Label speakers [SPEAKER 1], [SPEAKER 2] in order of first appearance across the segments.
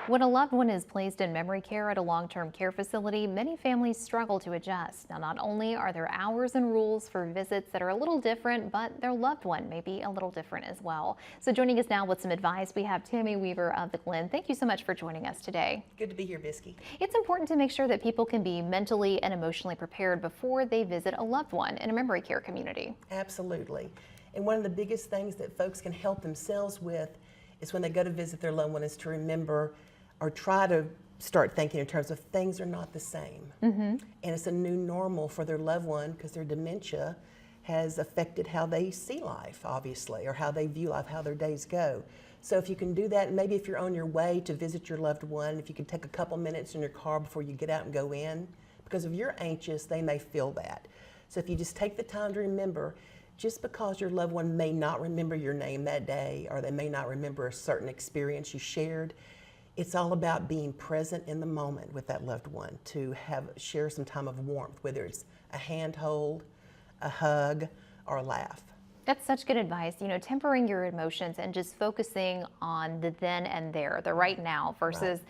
[SPEAKER 1] When a loved one is placed in memory care at a long-term care facility, many families struggle to adjust. Now, not only are there hours and rules for visits that are a little different, but their loved one may be a little different as well. So joining us now with some advice, we have Tammy Weaver of the Glen. Thank you so much for joining us today.
[SPEAKER 2] Good to be here, Bisky.
[SPEAKER 1] It's important to make sure that people can be mentally and emotionally prepared before they visit a loved one in a memory care community.
[SPEAKER 2] Absolutely. And one of the biggest things that folks can help themselves with is when they go to visit their loved one is to remember or try to start thinking in terms of things are not the same. And it's a new normal for their loved one because their dementia has affected how they see life, obviously, or how they view life, how their days go. So if you can do that, and maybe if you're on your way to visit your loved one, if you can take a couple minutes in your car before you get out and go in, because if you're anxious, they may feel that. So if you just take the time to remember, just because your loved one may not remember your name that day, or they may not remember a certain experience you shared, it's all about being present in the moment with that loved one to share some time of warmth, whether it's a handhold, a hug, or a laugh.
[SPEAKER 1] That's such good advice, tempering your emotions and just focusing on the then and there, the right now versus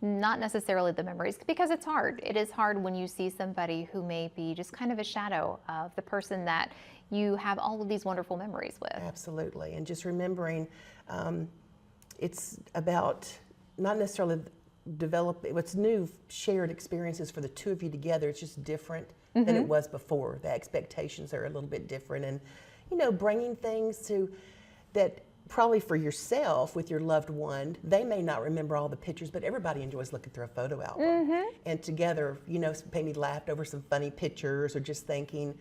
[SPEAKER 1] not necessarily the memories, because it's hard. It is hard when you see somebody who may be just kind of a shadow of the person that you have all of these wonderful memories with.
[SPEAKER 2] Absolutely, and just remembering it's about not necessarily develop what's new shared experiences for the two of you together. It's just different than it was before. The expectations are a little bit different, and bringing things to that probably for yourself with your loved one, they may not remember all the pictures, but everybody enjoys looking through a photo album. And together, maybe laughed over some funny pictures or just thinking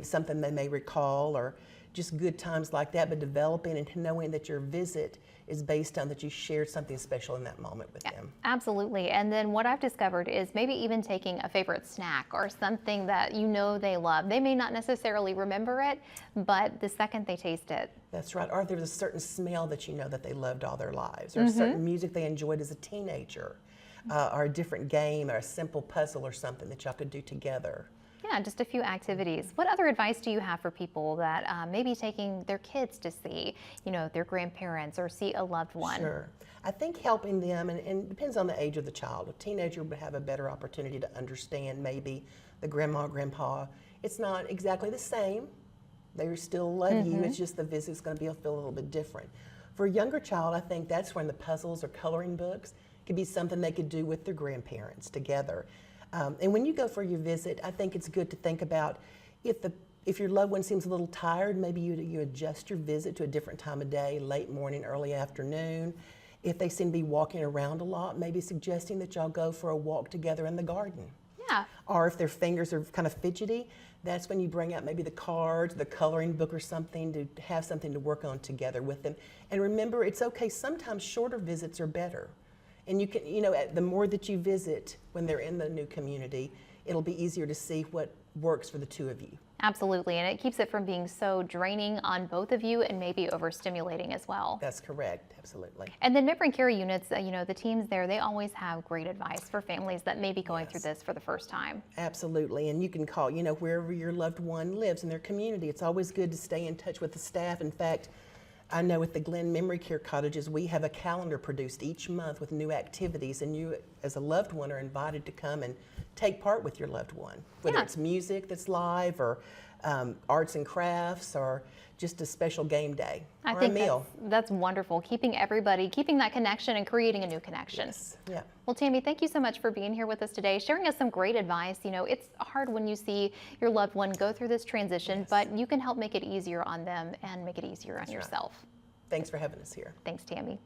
[SPEAKER 2] something they may recall, or just good times like that, but developing and knowing that your visit is based on that you shared something special in that moment with them.
[SPEAKER 1] Absolutely. And then what I've discovered is maybe even taking a favorite snack or something that they love. They may not necessarily remember it, but the second they taste it.
[SPEAKER 2] That's right. Or there's a certain smell that that they loved all their lives, or certain music they enjoyed as a teenager, or a different game or a simple puzzle or something that y'all could do together.
[SPEAKER 1] Yeah, just a few activities. What other advice do you have for people that may be taking their kids to see, their grandparents or see a loved one?
[SPEAKER 2] Sure. I think helping them, and it depends on the age of the child. A teenager would have a better opportunity to understand maybe the grandma, grandpa. It's not exactly the same. They still love you. It's just the visit's going to feel a little bit different. For a younger child, I think that's when the puzzles or coloring books could be something they could do with their grandparents together. And when you go for your visit, I think it's good to think about if your loved one seems a little tired, maybe you adjust your visit to a different time of day, late morning, early afternoon. If they seem to be walking around a lot, maybe suggesting that y'all go for a walk together in the garden.
[SPEAKER 1] Yeah.
[SPEAKER 2] Or if their fingers are kind of fidgety, that's when you bring out maybe the cards, the coloring book or something to have something to work on together with them. And remember, it's okay, sometimes shorter visits are better. And you can, the more that you visit when they're in the new community, it'll be easier to see what works for the two of you.
[SPEAKER 1] Absolutely, and it keeps it from being so draining on both of you and maybe overstimulating as well.
[SPEAKER 2] That's correct, absolutely.
[SPEAKER 1] And then memory care units, the teams there, they always have great advice for families that may be going through this for the first time.
[SPEAKER 2] Absolutely, and you can call, wherever your loved one lives in their community. It's always good to stay in touch with the staff. In fact, I know at the Glen Memory Care Cottages, we have a calendar produced each month with new activities, and you as a loved one are invited to come and take part with your loved one, whether it's music that's live or arts and crafts or just a special game day or a meal.
[SPEAKER 1] That's wonderful, keeping that connection and creating a new connection.
[SPEAKER 2] Yes. Yeah.
[SPEAKER 1] Well, Tammy, thank you so much for being here with us today, sharing us some great advice. It's hard when you see your loved one go through this transition, but you can help make it easier on them and make it easier on yourself.
[SPEAKER 2] Right. Thanks for having us here.
[SPEAKER 1] Thanks, Tammy.